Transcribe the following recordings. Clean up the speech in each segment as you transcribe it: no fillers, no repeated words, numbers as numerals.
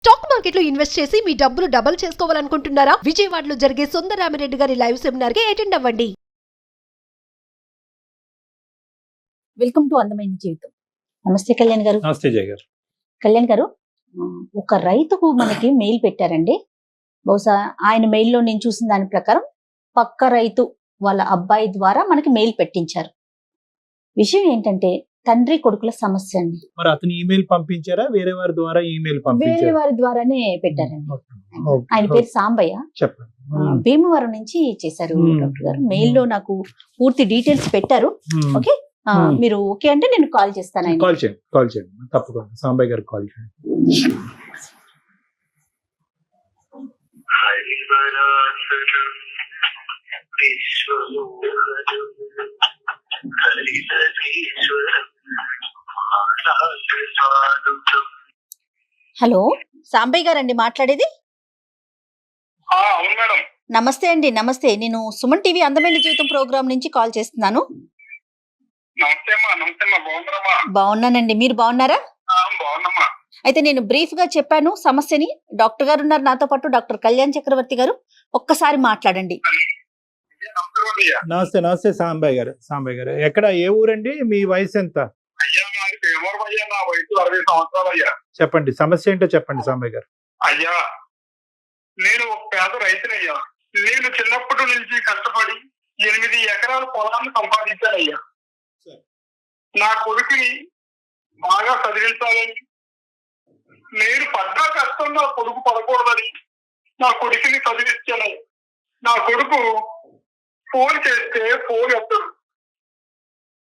Stock మార్కెట్లో invest చేసి మీ డబ్బులు డబుల్ చేసుకోవాలనుకుంటున్నారా? విజయవాడలో జరిగే సుందరరామిరెడ్డి గారి లైవ్ సెమినార్ కి అటెండ్ అవ్వండి. వెల్కమ్ టు అందమైన జీవితం. నమస్తే కళ్యాణ్ గారు. నమస్తే జయ గారు. కళ్యాణ్ గారు, ఒక రైతుకు మనకి మెయిల్ పెట్టారండి. బహుశా ఆయన మెయిల్లో నేను చూసిన దాని ప్రకారం పక్క రైతు వాళ్ళ అబ్బాయి ద్వారా మనకి మెయిల్ పెట్టించారు. విషయం ఏంటంటే తండ్రి కొడుకుల సమస్య అండి. మరి అతను ఈమెయిల్ పంపించారా, వేరే వారి ద్వారా ఈమెయిల్ వేరే పంపించారా? వారి ద్వారానే పెట్టారండి. ఓకే. ఆయన పేరు సాంబయ్య, చెప్పండి. భీమవరం నుంచి చేశారు డాక్టర్ గారు. మెయిల్లో నాకు పూర్తి డీటెయిల్స్ పెట్టారు. ఓకే, మీరు ఓకే అంటే నేను కాల్ చేస్తాను. ఆయన కాల్ చేయండి తప్పకుండా. సాంబయ్య గారికి కాల్ చేయండి. హలో, సాంబయ్య గారండి మాట్లాడేది? అవును మేడం. నమస్తే అండి. నమస్తే, నేను సుమన్ టీవీ అందమైన జీవితం ప్రోగ్రామ్ నుంచి కాల్ చేస్తున్నాను. నమస్తే అమ్మా. నమస్తే అమ్మా. బాగున్నారమ్మా? బాగున్నానండి, మీరు బాగున్నారా? బాగున్నామ్మా. అయితే నేను బ్రీఫ్ గా చెప్పాను సమస్యని. డాక్టర్ గారు ఉన్నారు నాతో పాటు, డాక్టర్ కళ్యాణ్ చక్రవర్తి గారు. ఒక్కసారి మాట్లాడండి. నమస్తే. నమస్తే సాంబయ్య గారు ఎక్కడ, ఏ ఊరండి, మీ వయసు ఎంత? అయ్యా నాది భీమవరం అయ్యా. నా వయసు 60 సంవత్సరాలు అయ్యా. చెప్పండి, సమస్య ఏంటో చెప్పండి సాంబయ్య గారు. అయ్యా, నేను ఒక పేద రైతునయ్యా. నేను చిన్నప్పటి నుంచి కష్టపడి 8 ఎకరాల పొలాన్ని సంపాదించానయ్యా. నా కొడుకుని బాగా చదివించాలని, నేను పడ్డా కష్టం నా కొడుకు పడకూడదని నా కొడుకుని చదివించాను. నా కొడుకు ఫోన్ చేస్తే ఫోన్ ఎత్తడు.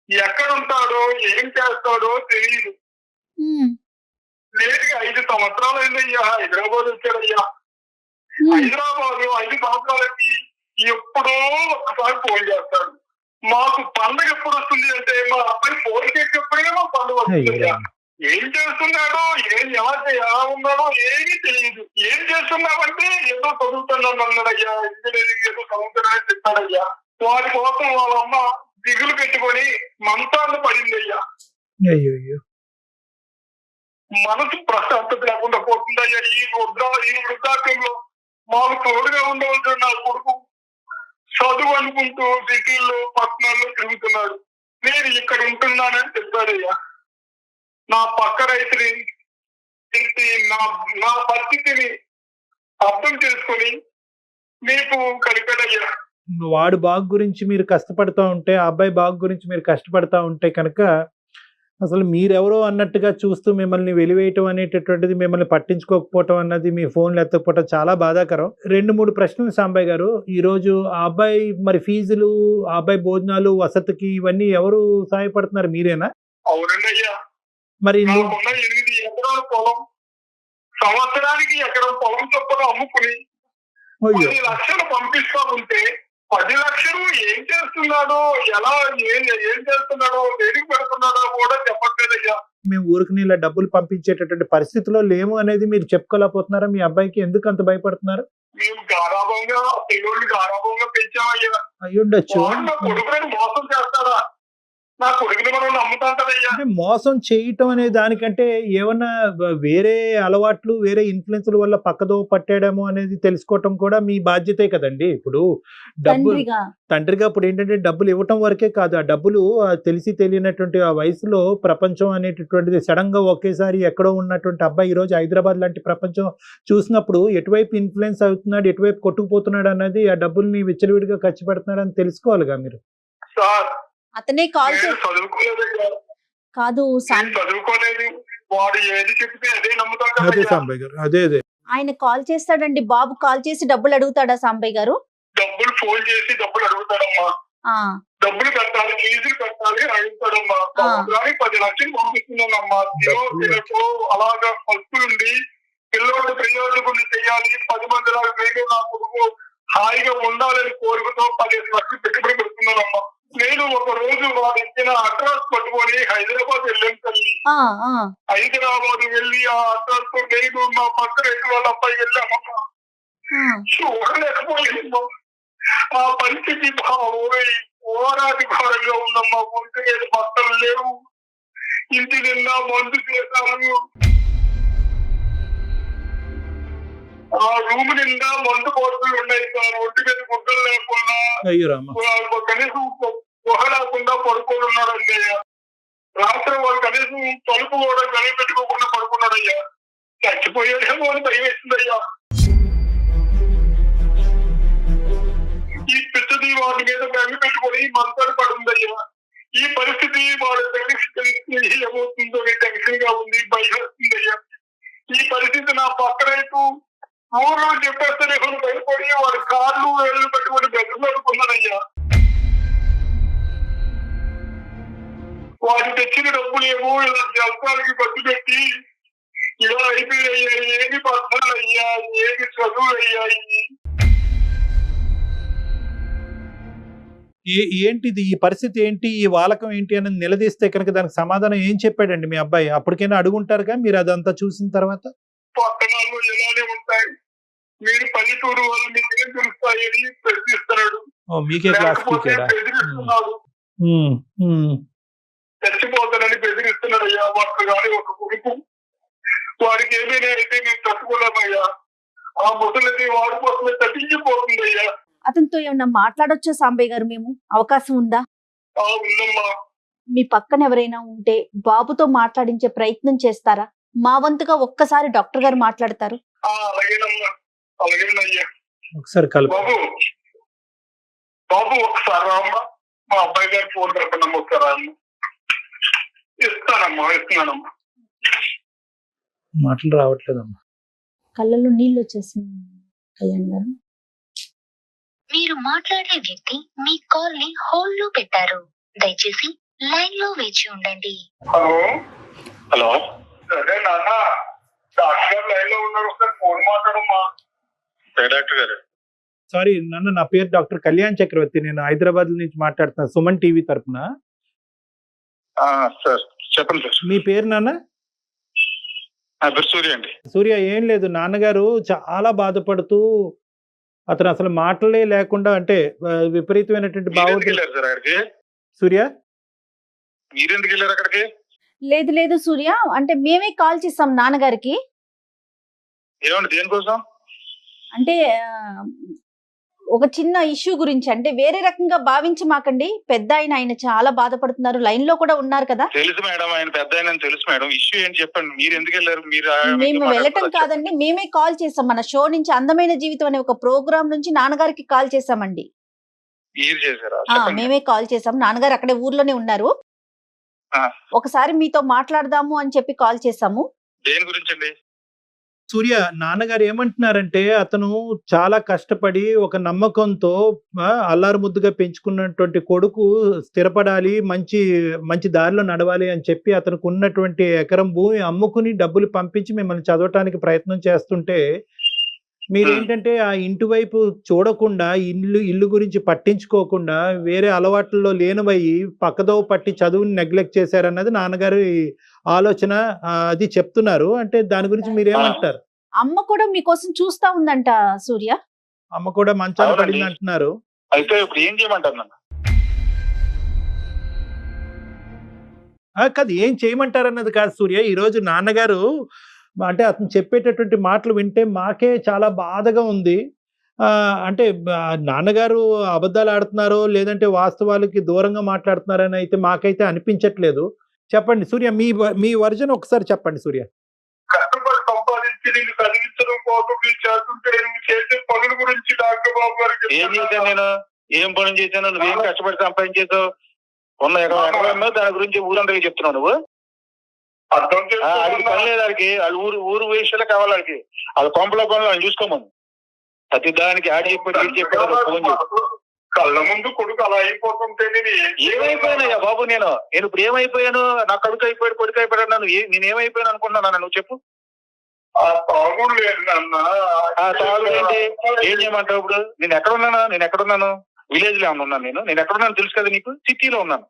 ఎక్కడుంటాడో ఏం చేస్తాడో తెలియదు. లేటుగా 5 సంవత్సరాలు అయిందయ్యా. హైదరాబాద్ వచ్చాడయ్యా. హైదరాబాద్ 5 సంవత్సరాలకి ఎప్పుడో ఒక్కసారి ఫోన్ చేస్తాడు. మాకు పండుగ ఎప్పుడు వస్తుంది అంటే మా అబ్బాయి ఫోన్ చేసేప్పుడే మా పండుగ వస్తుందయ్యా. ఏం చేస్తున్నాడో, ఎలా ఉన్నాడో ఏమీ తెలియదు. ఏం చేస్తున్నావంటే ఏదో చదువుతున్నాను అన్నాడయ్యా. ఇంజనీరింగ్ ఏదో చదువుతున్నానని చెప్పాడయ్యా. వాడి కోసం వాళ్ళ అమ్మ దిగులు పెట్టుకొని మంతాన్ని పడిందయ్యా. మనసు ప్రశాంతత లేకుండా పోతుందయ్యా. ఈ వృద్ధాప్యంలో మాకు తోడుగా ఉండవలసిన నా కొడుకు చదువు అనుకుంటూ సిటీల్లో పట్టణాల్లో తిరుగుతున్నాడు. నేను ఇక్కడ ఉంటున్నానని చెప్పాడయ్యా. నా పక్క రైతుని నా పరిస్థితిని అర్థం చేసుకొని మీకు కలిపాడయ్యా. వాడు బాగు గురించి మీరు కష్టపడతా ఉంటే, ఆ అబ్బాయి బాగు గురించి మీరు కష్టపడతా ఉంటే కనుక అసలు మీరెవరో అన్నట్టుగా చూస్తూ మిమ్మల్ని వెలివేయటం అనేటటువంటిది, మిమ్మల్ని పట్టించుకోకపోవటం అన్నది, మీ ఫోన్లు ఎత్తకపోవటం చాలా బాధాకరం. 2-3 ప్రశ్నలు సాంబయ్య గారు. ఈరోజు ఆ అబ్బాయి మరి ఫీజులు, ఆ అబ్బాయి భోజనాలు, వసతికి ఇవన్నీ ఎవరు సహాయపడుతున్నారు, మీరేనా? అవునండి అయ్యా. మరి 8 ఎకరాల పొలం, సంవత్సరానికి ఎకరం పొలం చొప్పున అమ్ముకుని 10 లక్షలు పంపిస్తా ఉంటే 10 లక్షలు ఏం చేస్తున్నాడో, ఏం చేస్తున్నాడో, దేనికి పెడుతున్నాడో కూడా చెప్పట్లేదయ్యా. మేము ఊరికి ఇలా డబ్బులు పంపించేటటువంటి పరిస్థితిలో లేము అనేది మీరు చెప్పుకోలేకపోతున్నారా? మీ అబ్బాయికి ఎందుకు అంత భయపడుతున్నారు? మేము గారాభంగా పిల్లల్ని గారాభంగా పెంచామయ్యా. అయ్యుండొచ్చు. నా కొడుకుని మోసం చేస్తాడా? నా కొడుకుని మనం నమ్ముతాంటదయ్యా. అంటే మోసం చేయటం అనే దానికంటే ఏమన్నా వేరే అలవాట్లు, వేరే ఇన్ఫ్లుయెన్స్ల వల్ల పక్కదో పట్టాడేమో అనేది తెలుసుకోవటం కూడా మీ బాధ్యతే కదండి. ఇప్పుడు డబ్బులు తండ్రిగా ఇప్పుడు ఏంటంటే డబ్బులు ఇవ్వటం వరకే కాదు, ఆ డబ్బులు తెలిసి తెలియనటువంటి ఆ వయసులో ప్రపంచం అనేటటువంటిది సడన్ గా ఒకేసారి ఎక్కడో ఉన్నటువంటి అబ్బాయి ఈరోజు హైదరాబాద్ లాంటి ప్రపంచం చూసినప్పుడు ఎటువైపు ఇన్ఫ్లుయెన్స్ అవుతున్నాడు, ఎటువైపు కొట్టుకుపోతున్నాడు అన్నది, ఆ డబ్బుల్ని విచ్చలవిడిగా ఖర్చు పెడుతున్నాడు అని తెలుసుకోవాలిగా మీరు. అతనే కాల్ కాదు, చదువుకోలేదు. వాడు ఏది చెప్తే అదే నమ్ముతాడు. అదే సాంబయ్య గారు, అదే ఆయన కాల్ చేస్తాడండి. బాబు కాల్ చేసి డబ్బులు అడుగుతాడా సాంబయ్య గారు? డబ్బులు ఫోన్ చేసి డబ్బులు అడుగుతాడమ్మా. డబ్బులు కట్టాలి, ఫీజులు కట్టాలి అడుగుతాడమ్మా. సంవత్సరానికి 10 లక్షలు పంపిస్తున్నానమ్మా. తినకు అలాగా పస్తులుండి పిల్లలు ప్రయోజకులు చేయాలి. 10 మంది నా కొడుకు హాయిగా ఉండాలని కోరుకుతో 15 లక్షలు పెట్టుబడి పెడుతున్నానమ్మా. నేను ఒక రోజు వాడు ఇచ్చిన అడ్రస్ పట్టుకొని హైదరాబాద్ వెళ్ళాను తల్లి. హైదరాబాద్ వెళ్ళి ఆ అడ్రస్ తో నేను మా పక్క రైతు వాళ్ళ అబ్బాయి వెళ్ళామమ్మా. చూడలేకపోయిందమ్మా. ఆ పరిస్థితి ఓరాది ఘోరంగా ఉందమ్మా. ఒంటి బట్టలు లేవు, ఇంటి నిండా మందు చేశాను. రూమ్ నిండా మందు బాటిల్ ఉన్నాయి సార్. ఒంటి మీద గుడ్డలు లేకుండా, అయ్యో రామ, కనీసం గుహ లేకుండా పడుకొని ఉన్నాడండి. రాత్రి వాడు కనీసం తలుపు కూడా పెట్టుకోకుండా పడుకున్నాడయ్యా. చచ్చిపోయాడేమో అని భయం వేసిందయ్యా. ఈ పిచ్చది వాడి మీద పెట్టుకొని మంచాలు పడుందయ్యా. ఈ పరిస్థితి వాడు తెలిసి ఏమవుతుందో టెన్షన్ గా ఉంది, భయం వస్తుందయ్యా. ఈ పరిస్థితి నా పక్క రైతు ఊర్లో చెప్పేస్తే నేను భయపడి వాడి కాళ్ళు వేళ్ళు పెట్టుకుని బెదిరిపోతున్నానయ్యా. వాడు తెచ్చిన డబ్బులేమో ఇలా జల్పాలకి ఖర్చు పెట్టి ఇలా అయిపోయాయ్యా. ఏమి పద్ధతులు అయ్యా, ఏమి చదువులు అయ్యాయి. ఏంటిది ఈ పరిస్థితి, ఏంటి ఈ వాలకం ఏంటి అని నిలదీస్తే కనుక దానికి సమాధానం ఏం చెప్పాడండి మీ అబ్బాయి? అప్పటికైనా అడుగుంటారుగా మీరు అదంతా చూసిన తర్వాత. పట్టణాల్లో ఇలానే ఉంటాయి, మీరు పల్లెటూరు వాళ్ళు మీకు ఏం తెలుస్తాయని ప్రశ్నిస్తున్నాడు. మీకే క్లాస్ బెదిరిస్తున్నాడు. చచ్చిపోతానని బెదిరిస్తున్నాడు అయ్యా. వాడు కానీ ఒక కొడుకు, వాడికి ఏమైనా అయితే మేము తట్టుకోలేమయ్యా. ఆ ముసలిది వాడి కోసమే తగ్గించిపోతుందయ్యా. అతనితో ఏమన్నా మాట్లాడొచ్చా సాంబయ్య గారు? మేము అవకాశం ఉందా? ఉందమ్మా. మీ పక్కన ఎవరైనా ఉంటే బాబుతో మాట్లాడించే ప్రయత్నం చేస్తారా? మా వంతుగా ఒక్కసారి డాక్టర్ గారు మాట్లాడతారు. అలాగేనమ్మా, అలాగేనయ్యా. ఒకసారి కలుపు బాబు ఒకసారి రామ్మా. మా అబ్బాయి గారి ఫోన్ కలపండి ఒకసారి. ఇస్తున్నానమ్మా. మాటలు రావట్లేదమ్మా, కళ్ళలో నీళ్ళు వచ్చేసింది కళ్యాణ్ గారు. మీరు మాట్లాడే వ్యక్తి మీ కాల్ ని హోల్డ్ లో పెట్టారు. దయచేసి లైన్ లో వేచి ఉండండి. హలో. సరే నాన్న, డాక్టర్ గారు లైన్ లో ఉన్నారు, ఒకసారి ఫోన్ మాట్లాడమ్మా. డాక్టర్ గారు. సారీ నాన్న, నా పేరు డాక్టర్ కళ్యాణ్ చక్రవర్తి. నేను హైదరాబాద్ నుంచి మాట్లాడుతున్నా, సుమన్ టీవీ తరపున. సార్ చెప్పండి సార్. మీ పేరు నాన్న? సూర్య అండి. సూర్య, ఏం లేదు, నాన్నగారు చాలా బాధపడుతూ అతను అసలు మాటలే లేకుండా, అంటే విపరీతమైనటువంటి భావోద్వేగాలు. సూర్య, మీరెందుకు వెళ్ళారు అక్కడికి? లేదు సూర్య, అంటే మేమే కాల్ చేసాం నాన్నగారికి. ఏమండి, దేనికోసం? అంటే ఒక చిన్న ఇష్యూ గురించి, అంటే వేరే రకంగా భావించి మాకండి. పెద్ద ఆయన చాలా బాధపడుతున్నారు, లైన్ లో కూడా ఉన్నారు కదా. తెలుసు మేడం, ఆయన పెద్ద ఆయన తెలుసు మేడం. ఇష్యూ ఏంటి చెప్పండి. మీరు ఎందుకు వెళ్ళారు? మేము వెళ్ళటం కాదండి, మేమే కాల్ చేసాం. మన షో నుంచి, అందమైన జీవితం అనే ఒక ప్రోగ్రామ్ నుంచి నాన్నగారికి కాల్ చేసామండి. మేమే కాల్ చేసాం. నాన్నగారు అక్కడే ఊర్లోనే ఉన్నారు. ఒకసారి మీతో మాట్లాడదాము అని చెప్పి కాల్ చేసాము. దేని గురించి అండి? సూర్య, నాన్నగారు ఏమంటున్నారంటే, అతను చాలా కష్టపడి ఒక నమ్మకంతో అల్లారు ముద్దుగా పెంచుకున్నటువంటి కొడుకు స్థిరపడాలి, మంచి మంచి దారిలో నడవాలి అని చెప్పి అతనికి ఉన్నటువంటి ఎకరం భూమి అమ్ముకుని డబ్బులు పంపించి మిమ్మల్ని చదవటానికి ప్రయత్నం చేస్తుంటే, మీరేంటంటే ఆ ఇంటి వైపు చూడకుండా, ఇల్లు గురించి పట్టించుకోకుండా వేరే అలవాట్లలో లేనివయ్యి పక్కదో పట్టి చదువుని నెగ్లెక్ట్ చేశారన్నది నాన్నగారి ఆలోచన. అది చెప్తున్నారు. అంటే దాని గురించి మీరేమంటారు? అమ్మ కూడా మీకోసం చూస్తా ఉందంట సూర్య. అమ్మ కూడా మంచాన పడింది అంటున్నారు. అయితే ఇప్పుడు ఏం చేయమంటారు? కాదు, ఏం చేయమంటారన్నది కాదు సూర్య. ఈరోజు నాన్నగారు అంటే అతను చెప్పేటటువంటి మాటలు వింటే మాకే చాలా బాధగా ఉంది. అంటే నాన్నగారు అబద్ధాలు ఆడుతున్నారో లేదంటే వాస్తవాలకి దూరంగా మాట్లాడుతున్నారని అయితే మాకైతే అనిపించట్లేదు. చెప్పండి సూర్య, మీ వర్జన్ ఒకసారి చెప్పండి సూర్య. కష్టపడి సంపాదించి నేను చదివించడం కోసం నేను చేస్తుంటే నువ్వు చేసే పనుల గురించి డాక్టర్ బాబు గారికి ఏం చేశాను? నేను ఏం పనులు చేశాను? నువ్వేం కష్టపడి సంపాదించేసావు? ఉన్న ఎకరం దాని గురించి ఊరందరికీ చెప్తున్నావు నువ్వు. అర్థం చేసుకోవాలి. పని లేదు వాడికి, వాళ్ళు ఊరు విషయాలే కావాలి వాడికి. అది కొంపలో పనులు వాళ్ళు చూసుకోమని ప్రతి దానికి ఆడి చెప్పాడు ఫోన్ చేసి. కళ్ళ ముందు కొడుకు అలా అయిపోతుంటే ఏమైపోయానయ్యా బాబు? నేను ఇప్పుడు ఏమైపోయాను? నా కొడుకు అయిపోయాడు నన్ను. నేనేమైపోయాను అనుకుంటున్నాను? నువ్వు చెప్పు. తాగుడు ఏంటి? ఏం చేయమంటావు ఇప్పుడు? నేను ఎక్కడున్నాను? విలేజ్ లో ఉన్నాను. నేను ఎక్కడున్నాను తెలుసు కదా నీకు. సిటీలో ఉన్నాను.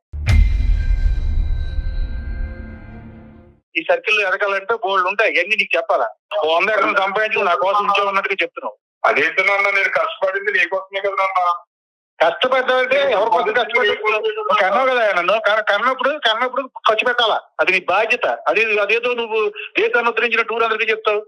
ఈ సర్కిల్ ఎదగాలంటే బోల్డ్ ఉంటాయి, ఇవన్నీ నీకు చెప్పాలా? 100 ఎకరం సంపాదించి నా కోసం ఉన్నట్టుగా చెప్తున్నావు. అదేంటన్నా, నేను కష్టపడింది నీకోసమే కదా నాన్న. కష్టపడ్డావంటే ఎవరి కోసం కష్టపడ్డా కన్నావు కదా నన్ను కన్నప్పుడు ఖర్చు పెట్టాలా, అది నీ బాధ్యత. అదేదో నువ్వు దేశాన్ని ఉద్ధరించిన టూర్ అందరికీ చెప్తావు.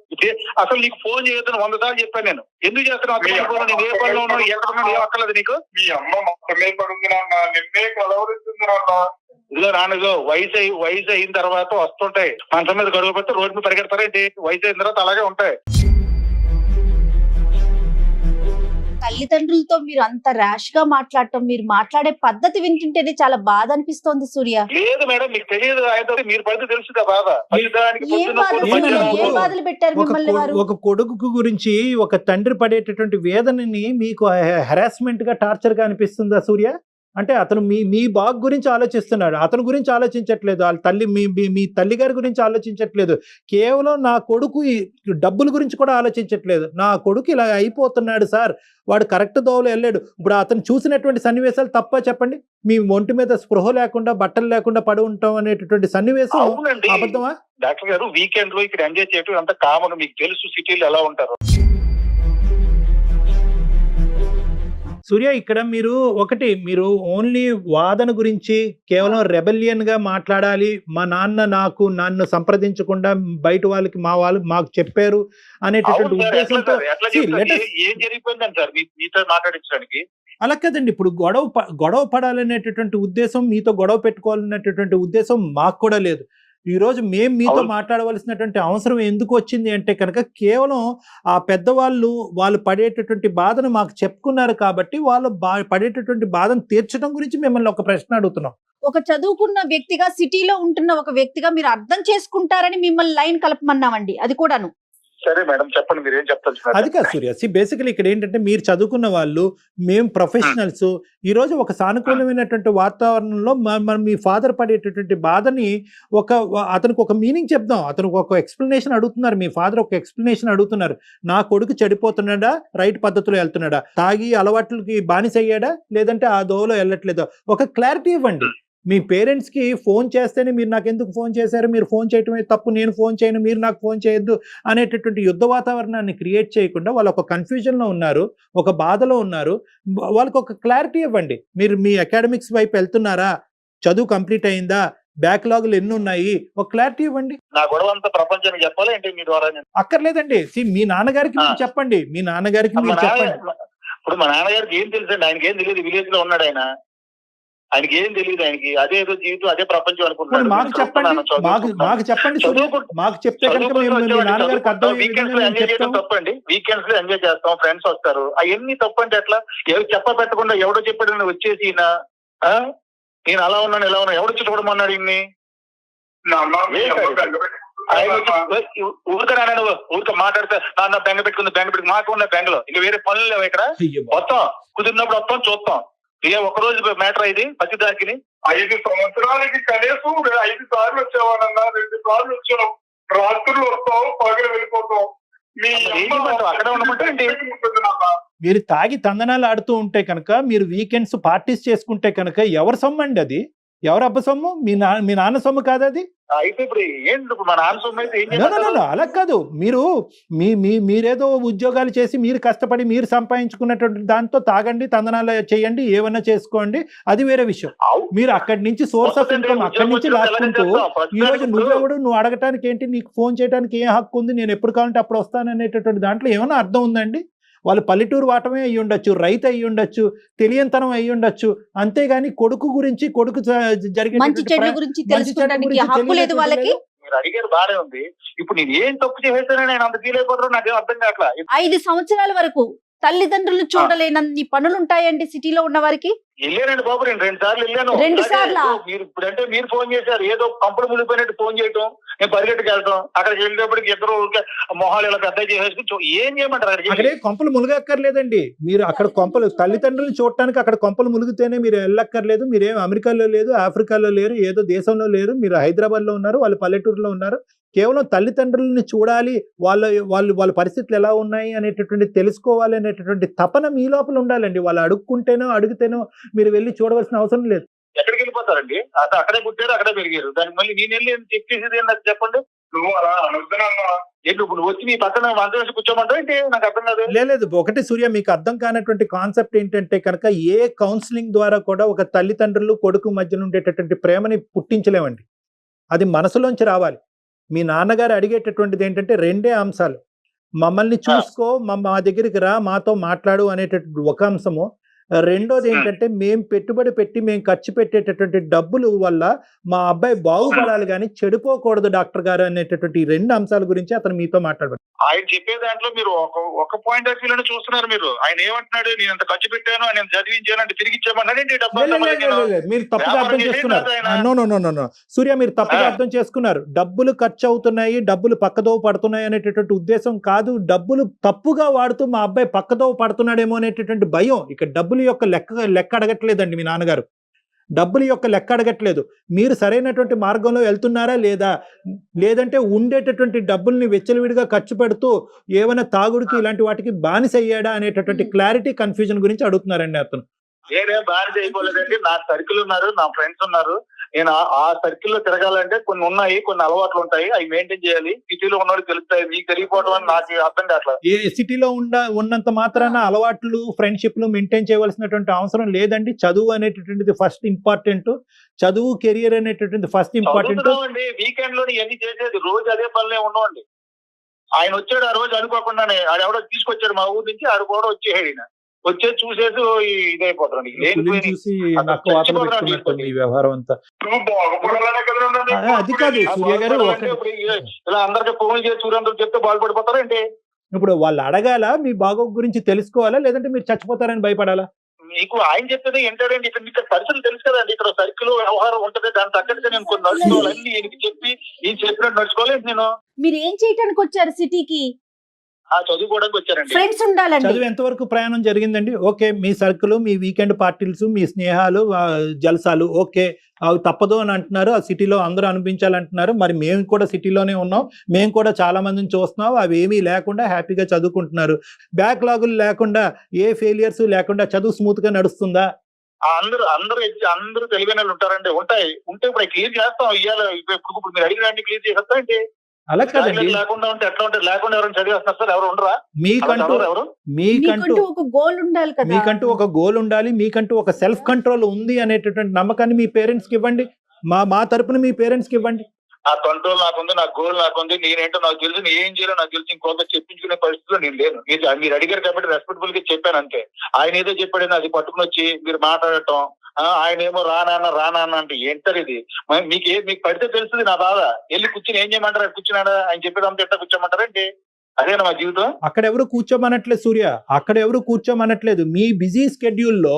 అసలు నీకు ఫోన్ చేయొద్దని 100 సార్లు చెప్పాను నేను. ఎందుకు చేస్తున్నావు? నేను ఏ పనిలో ఉన్నావు, ఎక్కడ ఏం అక్కర్లేదు నీకు. మీ అమ్మ మొత్తమే పడుంది నాన్న, నిన్నే కలవరిస్తుంది నాన్న. ఇదిగో నాన్నగో వయసు అయిన తర్వాత వస్తుంటాయి. మంచం మీద గడువు పెడితే రోడ్డు మీద పరిగెడతారేంటి? వయసు అయిన తర్వాత అలాగే ఉంటాయి. తల్లిదండ్రులతో మీరు అంత ర్యాష్ గా మాట్లాడటం, మీరు మాట్లాడే పద్ధతి వింటుంటేనే చాలా బాధ అనిపిస్తోంది సూర్య. లేదు మేడం, మీకు తెలియదు. ఆయన మీరు పడితే తెలుసు బాధ. ఏ బాధలు పెట్టారు మిమ్మల్ని వారు? ఒక కొడుకు గురించి ఒక తండ్రి పడేటటువంటి వేదనని మీకు హెరాస్మెంట్ గా, టార్చర్ గా అనిపిస్తుందా సూర్య? అంటే అతను మీ బాగ్ గురించి ఆలోచిస్తున్నాడు, అతని గురించి ఆలోచించట్లేదు. వాళ్ళ తల్లి మీ తల్లి గారి గురించి ఆలోచించట్లేదు. కేవలం నా కొడుకు డబ్బుల గురించి కూడా ఆలోచించట్లేదు. నా కొడుకు ఇలా అయిపోతున్నాడు సార్, వాడు కరెక్ట్ దోవలో వెళ్ళాడు. ఇప్పుడు అతను చూసినటువంటి సన్నివేశాలు తప్ప చెప్పండి? మీ ఒంటి మీద స్పృహ లేకుండా, బట్టలు లేకుండా పడి ఉంటాం అనేటటువంటి సన్నివేశం అబద్ధమా? డాక్టర్ గారు, వీకెండ్ లో ఇక్కడ ఎంజాయ్ చేయడం అంత కామన్. మీకు తెలుసు సిటీలో ఎలా ఉంటారు. సూర్య, ఇక్కడ మీరు ఓన్లీ వాదన గురించి కేవలం రెబెలియన్ గా మాట్లాడాలి. మా నాన్న నన్ను సంప్రదించకుండా బయట వాళ్ళకి మాకు చెప్పారు అనేటటువంటి ఉద్దేశంతో ఏం జరిగిపోయిందని సార్ మీతో మాట్లాడించడానికి? అలా కదండి. ఇప్పుడు గొడవ పడాలనేటటువంటి ఉద్దేశం, మీతో గొడవ పెట్టుకోవాలనేటటువంటి ఉద్దేశం మాకు కూడా లేదు. ఈ రోజు మేము మీతో మాట్లాడవలసినటువంటి అవసరం ఎందుకు వచ్చింది అంటే కనుక కేవలం ఆ పెద్దవాళ్ళు పడేటటువంటి బాధను మాకు చెప్పుకున్నారు కాబట్టి వాళ్ళు పడేటటువంటి బాధను తీర్చడం గురించి మిమ్మల్ని ఒక ప్రశ్న అడుగుతున్నాం. ఒక చదువుకున్న వ్యక్తిగా, సిటీలో ఉంటున్న ఒక వ్యక్తిగా మీరు అర్థం చేసుకుంటారని మిమ్మల్ని లైన్ కలపమన్నామండి. అది కూడాను. సరే మేడం, చెప్పండి, మీరు ఏం చెప్తారు? అది కాదు సూర్య, బేసికలీ ఇక్కడ ఏంటంటే మీరు చదువుకున్న వాళ్ళు, మేము ప్రొఫెషనల్స్. ఈ రోజు ఒక సానుకూలమైనటువంటి వాతావరణంలో మనం మీ ఫాదర్ పడేటటువంటి బాధని అతనికి ఒక మీనింగ్ చెప్దాం. అతనికి ఒక ఎక్స్ప్లెనేషన్ అడుగుతున్నారు. మీ ఫాదర్ ఒక ఎక్స్ప్లెనేషన్ అడుగుతున్నారు. నా కొడుకు చెడిపోతున్నాడా, రైట్ పద్ధతిలో వెళ్తున్నాడా, తాగి అలవాట్లకి బానిస అయ్యాడా, లేదంటే ఆ దోవలో వెళ్ళట్లేదా, ఒక క్లారిటీ ఇవ్వండి. మీ పేరెంట్స్కి ఫోన్ చేస్తేనే మీరు నాకు ఎందుకు ఫోన్ చేశారు, మీరు ఫోన్ చేయటమే తప్పు, నేను ఫోన్ చేయను, మీరు నాకు ఫోన్ చేయొద్దు అనేటటువంటి యుద్ధ వాతావరణాన్ని క్రియేట్ చేయకుండా వాళ్ళు ఒక కన్ఫ్యూజన్లో ఉన్నారు, ఒక బాధలో ఉన్నారు. వాళ్ళకి ఒక క్లారిటీ ఇవ్వండి. మీరు మీ అకాడమిక్స్ వైపు వెళ్తున్నారా, చదువు కంప్లీట్ అయిందా, బ్యాక్లాగులు ఎన్ని ఉన్నాయి, ఒక క్లారిటీ ఇవ్వండి. నా గొడవ అంతా ప్రపంచానికి చెప్పాలి ఏంటి మీ ద్వారా? అక్కర్లేదండి. మీ నాన్నగారికి మీరు చెప్పండి. మీ నాన్నగారికి మీరు చెప్పండి. ఇప్పుడు మా నాన్నగారికి ఏం తెలుసండి? ఆయనకి ఏం తెలియదు. విలేజ్ లో ఉన్నాడు ఆయనకి ఏం తెలియదు. ఆయనకి అదేదో జీవితం, అదే ప్రపంచం అనుకుంటున్నాడు. మాకు చెప్పండి. మాకు చెప్తే తప్పండి. వీకెండ్స్ లో ఎంజాయ్ చేస్తాం, ఫ్రెండ్స్ వస్తారు, అవన్నీ తప్పంటే ఎట్లా? పెట్టకుండా ఎవడో చెప్పాడు వచ్చేసి నేను అలా ఉన్నాను ఇలా ఉన్నాను, ఎవడొచ్చి చూడమన్నాడు ఇన్ని? ఊరికే రాను, ఊరికే మాట్లాడితే నాన్న బెంగ పెట్టుకుంది మాకు ఉన్న బెంగలో ఇంకా వేరే పనులు లేవు ఇక్కడ. మొత్తం కుదిరినప్పుడు వస్తాం, చూస్తాం. ఒక రోజు మ్యాటర్ ఇది పసిదానికి 5 సంవత్సరాలకి కనీసం 5 సార్లు వచ్చావానన్నా, 2 సార్లు వచ్చావు. రాత్రులు వస్తావు, పగలు వెళ్ళిపోతావు. అక్కడే ఉండమంటే మీరు తాగి తందనాలు ఆడుతూ ఉంటే కనుక, మీరు వీకెండ్స్ పార్టీస్ చేసుకుంటే కనుక ఎవరి సొమ్ము అండి అది? ఎవరు అబ్బ సొమ్ము? మీ నాన్న సొమ్ము కాదు అది. అయితే ఇప్పుడు ఏంటి మా నాన్న సొమ్ము అయితే అలా కాదు. మీరేదో ఉద్యోగాలు చేసి మీరు కష్టపడి మీరు సంపాదించుకున్నటువంటి దాంతో తాగండి, తందనాలు చేయండి, ఏమన్నా చేసుకోండి, అది వేరే విషయం. మీరు అక్కడి నుంచి సోర్స్ ఆఫ్ ఇన్కమ్ అక్కడి నుంచి లాక్కుంటూ ఈ రోజు నువ్వు అడగటానికి ఏంటి, నీకు ఫోన్ చేయడానికి ఏం హక్కు ఉంది, నేను ఎప్పుడు కావాలంటే అప్పుడు వస్తాను అనేటటువంటి దాంట్లో ఏమైనా అర్థం ఉందండి? వాళ్ళు పల్లెటూరు వాటమే అయ్యి ఉండొచ్చు, రైతు అయ్యి ఉండొచ్చు, తెలియనితనం అయ్యి ఉండొచ్చు. అంతేగాని కొడుకు గురించి, కొడుకు జరిగే మంచి చెడు గురించి తెలుసుకోవడానికి హక్కు లేదు వాళ్ళకి. మీరు అడిగారు బాగానే ఉంది. ఇప్పుడు నేను ఏం తప్పు చేసేసానో నేను అంత ఫీల్ అయిపోతారో నాకేం అర్థం కావట్లా. 5 సంవత్సరాల వరకు తల్లిదండ్రులు చూడలేనన్ని పనులు ఉంటాయండి సిటీలో ఉన్న వారికి. వెళ్ళానండి బాబు, నేను 2 సార్లు వెళ్ళాను. 2 సార్లు మీరు ఇప్పుడంటే మీరు ఫోన్ చేశారు, ఏదో కంపెనీ మునిగిపోయినట్టు ఫోన్ చేయటం, నేను పరిగెట్టుకు వెళ్తాం. అక్కడికి వెళ్ళేటప్పటికి ఇద్దరు మొహాలు ఇలా పెద్ద చేసేసుకుని ఏం చేయమంటారు? అక్కడే కొంపలు మునగక్కర్లేదండి. మీరు అక్కడ కొంపలు తల్లిదండ్రులు చూడటానికి అక్కడ కొంపలు మునిగితేనే మీరు వెళ్ళక్కర్లేదు. మీరేం అమెరికాలో లేదు, ఆఫ్రికాలో లేరు, ఏదో దేశంలో లేరు. మీరు హైదరాబాద్ లో ఉన్నారు, వాళ్ళు పల్లెటూరులో ఉన్నారు. కేవలం తల్లిదండ్రులని చూడాలి, వాళ్ళ పరిస్థితులు ఎలా ఉన్నాయి అనేటటువంటి తెలుసుకోవాలి అనేటటువంటి తపన మీ లోపల ఉండాలండి. వాళ్ళు అడిగితేనో మీరు వెళ్ళి చూడవలసిన అవసరం లేదు. ఎక్కడికి వెళ్ళిపోతారండి? అక్కడే పుట్టారు, అక్కడే పెరిగారు. దానికి మళ్ళీ నేను వెళ్ళి చెప్పేసేది నాకు చెప్పండి. నువ్వు అలా అనొద్దనమ్మా. నువ్వు వచ్చి నీ పక్కన మంచం వేసి కూర్చోమంటావు ఏంటి? నాకు అర్థం కాదు. లేదు ఒకటి సూర్య, మీకు అర్థం కానటువంటి కాన్సెప్ట్ ఏంటంటే కనుక ఏ కౌన్సిలింగ్ ద్వారా కూడా ఒక తల్లిదండ్రులు కొడుకు మధ్యన ఉండేటటువంటి ప్రేమని పుట్టించలేమండి. అది మనసులోంచి రావాలి. మీ నాన్నగారు అడిగేటటువంటిది ఏంటంటే రెండే అంశాలు, మమ్మల్ని చూసుకో, మా దగ్గరికి రా, మాతో మాట్లాడు అనేటటువంటి ఒక అంశము. రెండోది ఏంటంటే మేము పెట్టుబడి పెట్టి మేము ఖర్చు పెట్టేటటువంటి డబ్బులు వల్ల మా అబ్బాయి బాగుపడాలి కానీ చెడిపోకూడదు డాక్టర్ గారు అనేటటువంటి 2 అంశాల గురించి అతను మీతో మాట్లాడారు. ఆయన చెప్పే దాంట్లో మీరు ఒక పాయింట్ ఆఫ్ వ్యూలోనే చూస్తున్నారు. మీరు ఆయన ఏమంటున్నాడు, నేను అంత ఖర్చు పెట్టాను, నేను చదివించాను అంటే తిరిగి ఇచ్చామన్నాడండి డబ్బు. మీరు తప్పుగా అర్థం చేసుకున్నారు. నో సూర్య, మీరు తప్పుగా అర్థం చేసుకున్నారు. డబ్బులు ఖర్చు అవుతున్నాయి, డబ్బులు పక్కదోవ పడుతున్నాయి అనేటటువంటి ఉద్దేశం కాదు. డబ్బులు తప్పుగా వాడుతూ మా అబ్బాయి పక్కదోవ పడుతున్నాడేమో అనేటటువంటి భయం. ఇక డబ్బులు యొక్క లెక్క అడగట్లేదండి మీ నాన్నగారు. డబ్బుల యొక్క లెక్క అడగట్లేదు. మీరు సరైనటువంటి మార్గంలో వెళ్తున్నారా లేదా, లేదంటే ఉండేటటువంటి డబ్బుల్ని వెచ్చలవిడిగా ఖర్చు పెడుతూ ఏమైనా తాగుడికి ఇలాంటి వాటికి బానిస అయ్యాడా అనేటటువంటి క్లారిటీ కన్ఫ్యూజన్ గురించి అడుగుతున్నారండి అతను. నేనేం బానిస అయిపోలేదండి. నా సర్కిల్ ఉన్నారు, నా ఫ్రెండ్స్ ఉన్నారు. నేను ఆ సర్కిల్ లో తిరగాలంటే కొన్ని ఉన్నాయి, కొన్ని అలవాట్లు ఉంటాయి, అవి మెయింటైన్ చేయాలి. సిటీలో ఉన్నవాడికి తెలుస్తాయి, మీకు తెలియకపోవడం అని నాకు అర్థం కావట్లేదు. ఏ సిటీలో ఉన్నంత మాత్రాన అలవాట్లు ఫ్రెండ్షిప్లు మెయింటైన్ చేయవలసినటువంటి అవసరం లేదండి. చదువు అనేటటువంటిది ఫస్ట్ ఇంపార్టెంట్. చదువు కెరియర్ అనేటటువంటి ఫస్ట్ ఇంపార్టెంట్. వీకెండ్ లో ఇవన్నీ చేసేది రోజు అదే పనులే ఉండవండి. ఆయన వచ్చాడు ఆ రోజు అనుకోకుండానే, ఆడెవడో తీసుకొచ్చాడు మా ఊరు నుంచి, ఆడు కూడా వచ్చేసాడు. ఈయన వచ్చేసి చూసేసి ఇదైపోతాడు. వ్యవహారం అంతా అది కాదు సూర్య గారు. ఇలా అందరికీ ఫోన్ చేసి సూర్యంతో చెప్తే బాగుపడిపోతారా ఏంటి? ఇప్పుడు వాళ్ళు అడగాల, మీ బాగోగు గురించి తెలుసుకోవాలా, లేదంటే మీరు చచ్చిపోతారని భయపడాలా? మీకు ఆయన చెప్పేది ఏంటంటే ఇక్కడ పరిస్థితులు తెలుసు కదండి. ఇక్కడ సర్కిల్ వ్యవహారం ఉంటుంది, దాని తగ్గట్టుగా నేను కొన్ని నడుచుకోవాలి. అన్ని ఈయనకి చెప్పి ఈయన చెప్పినట్టు నడుచుకోలేదు. నేను మీరు ఏం చేయడానికి వచ్చారు సిటీకి? చదువుకోవడానికి వచ్చారండి. ఫ్రెండ్స్ ఉండాలండి. చదువు ఎంతవరకు ప్రయాణం జరిగిందండి? ఓకే, మీ సర్కిల్, మీ వీకెండ్ పార్టీలు, మీ స్నేహాలు, జల్సాలు ఓకే, అవి తప్పదు అని అంటున్నారు. ఆ సిటీలో అందరూ అనిపించాలంటున్నారు. మరి మేము కూడా సిటీలోనే ఉన్నాం, మేము కూడా చాలా మందిని చూస్తున్నాం. అవి ఏమీ లేకుండా హ్యాపీగా చదువుకుంటున్నారు. బ్యాక్లాగులు లేకుండా, ఏ ఫెయిలియర్స్ లేకుండా చదువు స్మూత్ గా నడుస్తుందా? అందరూ తెలివైన వాళ్ళు ఉంటారండి. ఉంటే ఇప్పుడు క్లియర్ చేస్తాం. ఇవాళ ఇప్పుడు మీరు అడిగిన క్లియర్ చేసేస్తా అంటే అలా కాదండి. లేకుండా ఉంటే ఎట్లా ఉంటారు? లేకుండా ఎవరైనా చదివేస్తున్నారు సార్? ఎవరు ఉండరా? మీకంటూ ఒక గోల్ ఉండాలి కదా. మీకంటూ ఒక గోల్ ఉండాలి, మీకంటూ ఒక సెల్ఫ్ కంట్రోల్ ఉంది అనేటటువంటి నమ్మకాన్ని మీ పేరెంట్స్ కి ఇవ్వండి. మా తరపున మీ పేరెంట్స్ కి ఇవ్వండి. ఆ కంట్రోల్ నాకుంది, నా గోల్ నాకుంది, నేనేంటో నాకు తెలుసు, నేను ఏం చేయాలో నాకు తెలుసు. ఇంకొక చెప్పించుకునే పరిస్థితిలో నేను లేను. మీరు అడిగారు కాబట్టి రెస్పెక్టబుల్ గా చెప్పాను అంతే. ఆయన ఏదో చెప్పాడని అది పట్టుకుని వచ్చి మీరు మాట్లాడటం, ఆయన ఏమో రానా అంటే ఏంటారు ఇది? మీకు పడితే తెలుస్తుంది నా బాధ. వెళ్ళి కూర్చుని ఏం చేయమంటారు? కూర్చున్నాడా? ఆయన చెప్పేదంతా ఎట్లా కూర్చోమంటారంటే అదేనా మా జీవితం? అక్కడ ఎవరు కూర్చోమనట్లేదు సూర్య, అక్కడ ఎవరు కూర్చోమనట్లేదు. మీ బిజీ స్కెడ్యూల్లో,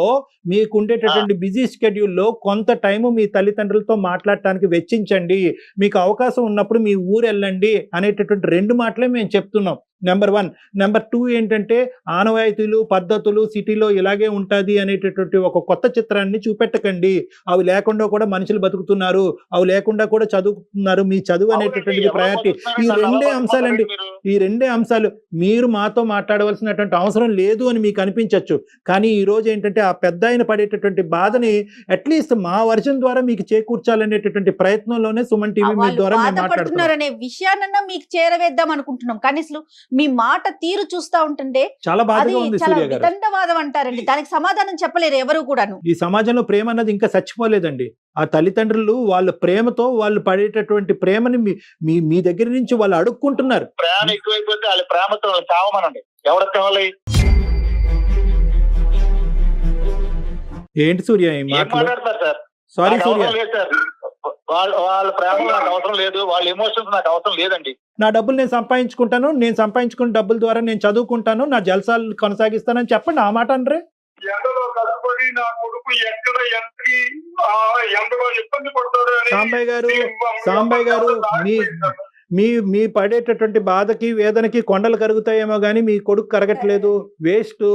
మీకు ఉండేటటువంటి బిజీ స్కెడ్యూల్లో కొంత టైము మీ తల్లిదండ్రులతో మాట్లాడటానికి వెచ్చించండి. మీకు అవకాశం ఉన్నప్పుడు మీ ఊరు వెళ్ళండి అనేటటువంటి 2 మాటలే మేము చెప్తున్నాం. నెంబర్ 1. నెంబర్ 2 ఏంటంటే ఆనవాయితీలు, పద్ధతులు సిటీలో ఇలాగే ఉంటుంది అనేటటువంటి ఒక కొత్త చిత్రాన్ని చూపెట్టకండి. అవి లేకుండా కూడా మనుషులు బతుకుతున్నారు, అవి లేకుండా కూడా చదువుతున్నారు. మీ చదువు అనేటటువంటి ప్రయారిటీ. ఈ 2 అంశాలండి, ఈ 2 అంశాలు. మీరు మాతో మాట్లాడవలసినటువంటి అవసరం లేదు అని మీకు అనిపించవచ్చు, కానీ ఈ రోజు ఏంటంటే ఆ పెద్ద ఆయన పడేటటువంటి బాధని అట్లీస్ట్ మా వర్షన్ ద్వారా మీకు చేకూర్చాలనేటటువంటి ప్రయత్నంలోనే సుమన్ టీవీ మీ ద్వారా మేము మాట్లాడుతున్నారనే విషయాన్న మీకు చేరవేద్దాం అనుకుంటున్నాం. కానీ అసలు మీ మాట తీరు చూస్తా ఉంటుంటే చాలా బాధగా ఉంది సూర్య గారు. వితండవాదం అంటారండి, దానికి సమాధానం చెప్పలేరు ఎవరు కూడాను. ఈ సమాజంలో ప్రేమ అన్నది ఇంకా చచ్చిపోలేదండి. ఆ తల్లిదండ్రులు వాళ్ళ ప్రేమతో వాళ్ళు పడేటటువంటి ప్రేమని మీ దగ్గర నుంచి వాళ్ళు అడుక్కుంటున్నారు. ప్రేమ ఎక్కువైపోతే వాళ్ళ ప్రేమతో చావమనండి. ఎవరికి కావాలి? ఏంటి సూర్య ఈ మాట్లాడతారు సార్? సారీ సూర్య, వాళ్ళ ప్రేమ నాకు అవసరం లేదు, వాళ్ళ ఎమోషన్స్ నాకు అవసరం లేదండి. నా డబ్బులు నేను సంపాదించుకున్న డబ్బుల ద్వారా నేను చదువుకుంటాను, నా జల్సాలు కొనసాగిస్తానని చెప్పండి. ఆ మాట అనరే? ఎండలో కష్టపడి నా కొడుకు ఎక్కడ ఎండలో ఇబ్బంది పడతాడు. సాంబయ్య గారు మీ పడేటటువంటి బాధకి, వేదనకి కొండలు కరుగుతాయేమో గానీ మీ కొడుకు కరగట్లేదు. వేస్ట్.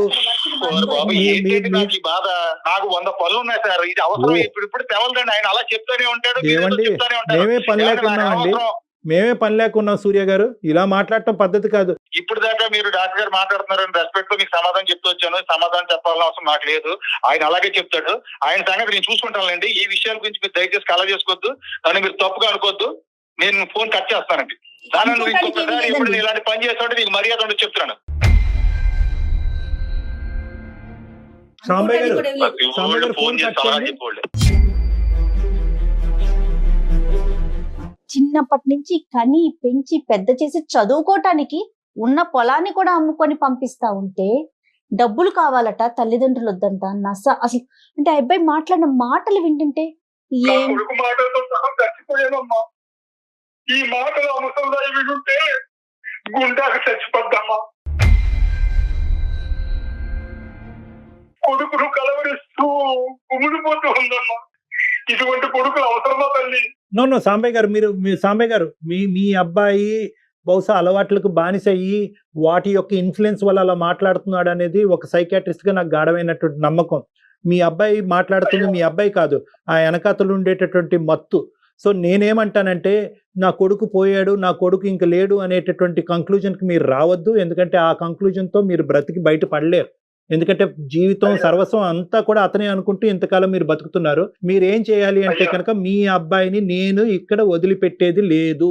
బాధ నాకు 100 పనులు ఉన్నాయి సార్. ఇది అవసరం ఇప్పుడు తెవలదండి. ఆయన అలా చెప్తానే ఉంటాడు. ఏమండి, మేమే పని లేకున్నాం సూర్య గారు. ఇలా మాట్లాడటం పద్ధతి కాదు. ఇప్పుడు దాకా మీరు డాక్టర్ గారు మాట్లాడుతున్నారని రెస్పెక్ట్ తో మీకు సమాధానం చెప్తూ వచ్చాను. సమాధానం చెప్పాల్సిన అవసరం నాకు లేదు. ఆయన అలాగే చెప్తాడు. ఆయన సంగతి నేను చూసుకుంటానండి. ఈ విషయాల గురించి మీరు దయచేసి కలవ చేసుకోవద్దు, కానీ మీరు తప్పుగా అనుకోవద్దు. నేను ఫోన్ కట్ చేస్తానండి. దాని నువ్వు అనుకోవడానికి ఇంకొకసారి ఏమీ ఎప్పుడు లేదండి. ఇలాంటి పని చేస్తావు నీకు మర్యాద ఉండదు చెప్తున్నాను. సాంబయ్య గారు, కూడా ఏమీ లేదు. ప్రతి సాంబయ్య ఊళ్ళు గారు ఫోన్ ఫోన్ చేసి కట్ సలహా చేయండి. చెప్పోళ్ళు. చిన్నప్పటి నుంచి కని పెంచి పెద్ద చేసి చదువుకోవటానికి ఉన్న పొలాన్ని కూడా అమ్ముకొని పంపిస్తా ఉంటే డబ్బులు కావాలట, తల్లిదండ్రులు వద్దంట. అసలు అంటే ఆ అబ్బాయి మాట్లాడిన మాటలు వింటుంటే నా ఏం కొడుకు మాటలతో సహా చచ్చిపోయానమ్మా. ఈ మాటలు అమసలుదాయి వింటుంటే గుండాకు చచ్చిపోద్దమ్మా. కొడుకును కలవరిస్తూ కుమిడిపోతూ ఉందమ్మా. ఇటువంటి కొడుకులు అవసరమా తల్లి? నో సాంబయ్య గారు, సాంబయ్య గారు, మీ అబ్బాయి బహుశా అలవాట్లకు బానిసయ్యి వాటి యొక్క ఇన్ఫ్లుయెన్స్ వల్ల అలా మాట్లాడుతున్నాడు అనేది ఒక సైకాట్రిస్ట్ గా నాకు గాఢమైనటువంటి నమ్మకం. మీ అబ్బాయి మాట్లాడుతుంది మీ అబ్బాయి కాదు, ఆ వెనకాతలు ఉండేటటువంటి మత్తు. సో నేనేమంటానంటే నా కొడుకు పోయాడు, నా కొడుకు ఇంక లేడు అనేటటువంటి కంక్లూజన్కి మీరు రావద్దు. ఎందుకంటే ఆ కంక్లూజన్తో మీరు బ్రతికి బయట పడలేరు. ఎందుకంటే జీవితం సర్వస్వం అంతా కూడా అతనే అనుకుంటూ ఇంతకాలం మీరు బతుకుతున్నారు. మీరు ఏం చేయాలి అంటే కనుక మీ అబ్బాయిని నేను ఇక్కడ వదిలిపెట్టేది లేదు.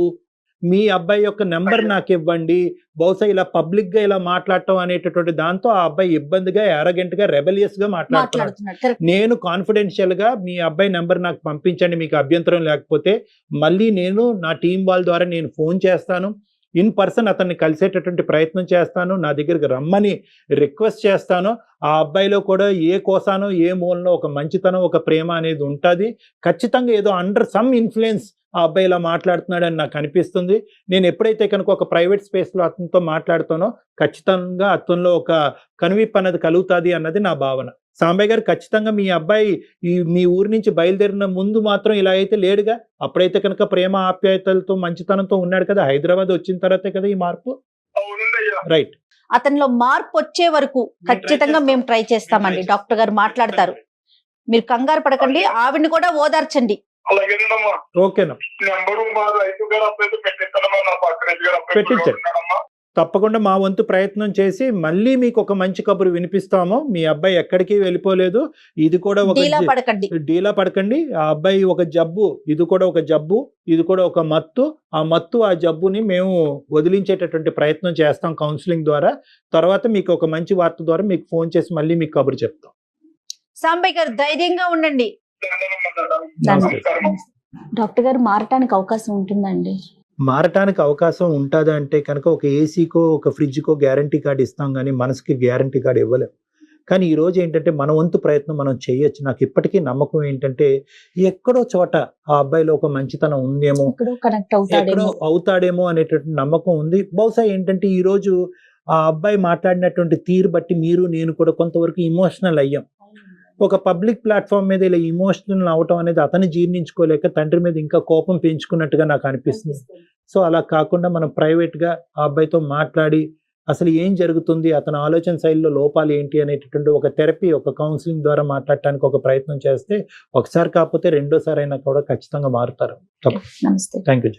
మీ అబ్బాయి యొక్క నెంబర్ నాకు ఇవ్వండి. బహుశా ఇలా పబ్లిక్ గా ఇలా మాట్లాడటం అనేటటువంటి దాంతో ఆ అబ్బాయి ఇబ్బందిగా, అరగెంట్ గా, రెబెలియస్ గా మాట్లాడుతున్నాడు. నేను కాన్ఫిడెన్షియల్ గా మీ అబ్బాయి నెంబర్ నాకు పంపించండి మీకు అభ్యంతరం లేకపోతే. మళ్ళీ నేను నా టీం వాళ్ళ ద్వారా నేను ఫోన్ చేస్తాను, ఇన్ పర్సన్ అతన్ని కలిసేటటువంటి ప్రయత్నం చేస్తాను, నా దగ్గరికి రమ్మని రిక్వెస్ట్ చేస్తాను. ఆ అబ్బాయిలో కూడా ఏ కోసానో ఏ మూలనో ఒక మంచితనం, ఒక ప్రేమ అనేది ఉంటుంది. ఖచ్చితంగా ఏదో అండర్ సమ్ ఇన్ఫ్లుయెన్స్ ఆ అబ్బాయి ఇలా మాట్లాడుతున్నాడని నాకు అనిపిస్తుంది. నేను ఎప్పుడైతే కనుక ఒక ప్రైవేట్ స్పేస్లో అతనితో మాట్లాడుతానో ఖచ్చితంగా అతనిలో ఒక కనువిప్పు అన్నది కలుగుతుంది అన్నది నా భావన. సాంబయ్య గారు, ఖచ్చితంగా మీ అబ్బాయి మీ ఊరి నుంచి బయలుదేరిన ముందు మాత్రం ఇలా అయితే లేడుగా. అప్పుడైతే కనుక ప్రేమ ఆప్యాయతలతో మంచితనంతో ఉన్నాడు కదా. హైదరాబాద్ వచ్చిన తర్వాతే కదా ఈ మార్పు. రైట్. అతనిలో మార్పు వచ్చే వరకు ఖచ్చితంగా మేము ట్రై చేస్తామండి. డాక్టర్ గారు మాట్లాడతారు, మీరు కంగారు పడకండి. ఆవిడ్ని కూడా ఓదార్చండి. అలాగేనమ్మా. ఓకేనా? నెంబరు మా రైతు గారు అబ్బాయితో పెట్టిస్తానమ్మా. నా పక్కన గారు అబ్బాయి పెట్టించండి. ఉన్నాడమ్మా. తప్పకుండా మా వంతు ప్రయత్నం చేసి మళ్ళీ మీకు ఒక మంచి కబురు వినిపిస్తాము. మీ అబ్బాయి ఎక్కడికి వెళ్ళిపోలేదు. ఇది కూడా ఒక డీలా పడకండి. ఆ అబ్బాయి ఒక జబ్బు, ఇది కూడా ఒక జబ్బు, ఇది కూడా ఒక మత్తు. ఆ మత్తు, ఆ జబ్బుని మేము వదిలించేటటువంటి ప్రయత్నం చేస్తాం కౌన్సిలింగ్ ద్వారా. తర్వాత మీకు ఒక మంచి వార్త ద్వారా మీకు ఫోన్ చేసి మళ్ళీ మీకు కబురు చెప్తాం. సాంబయ్య గారు ధైర్యంగా ఉండండి. నమస్కారం. డాక్టర్ గారు మారటానికి అవకాశం ఉంటుందండి? మారటానికి అవకాశం ఉంటుంది అంటే కనుక ఒక ఏసీకో ఒక ఫ్రిడ్జ్కో గ్యారంటీ కార్డు ఇస్తాం, కానీ మనసుకి గ్యారంటీ కార్డు ఇవ్వలేం. కానీ ఈరోజు ఏంటంటే మన వంతు ప్రయత్నం మనం చేయొచ్చు. నాకు ఇప్పటికీ నమ్మకం ఏంటంటే ఎక్కడో చోట ఆ అబ్బాయిలో ఒక మంచితనం ఉందేమో, ఎక్కడో అవుతాడేమో అనేటువంటి నమ్మకం ఉంది. బహుశా ఏంటంటే ఈరోజు ఆ అబ్బాయి మాట్లాడినటువంటి తీరు బట్టి మీరు నేను కూడా కొంతవరకు ఇమోషనల్ అయ్యాం. ఒక పబ్లిక్ ప్లాట్ఫామ్ మీద ఇలా ఇమోషనల్ అవటం అనేది అతను జీర్ణించుకోలేక తండ్రి మీద ఇంకా కోపం పెంచుకున్నట్టుగా నాకు అనిపిస్తుంది. సో అలా కాకుండా మనం ప్రైవేట్గా ఆ అబ్బాయితో మాట్లాడి అసలు ఏం జరుగుతుంది, అతని ఆలోచన శైలిలో లోపాలు ఏంటి అనేటటువంటి ఒక థెరపీ, ఒక కౌన్సిలింగ్ ద్వారా మాట్లాడటానికి ఒక ప్రయత్నం చేస్తే ఒకసారి కాకపోతే రెండోసారి అయినా కూడా ఖచ్చితంగా మారుతారు. నమస్తే. Thank you.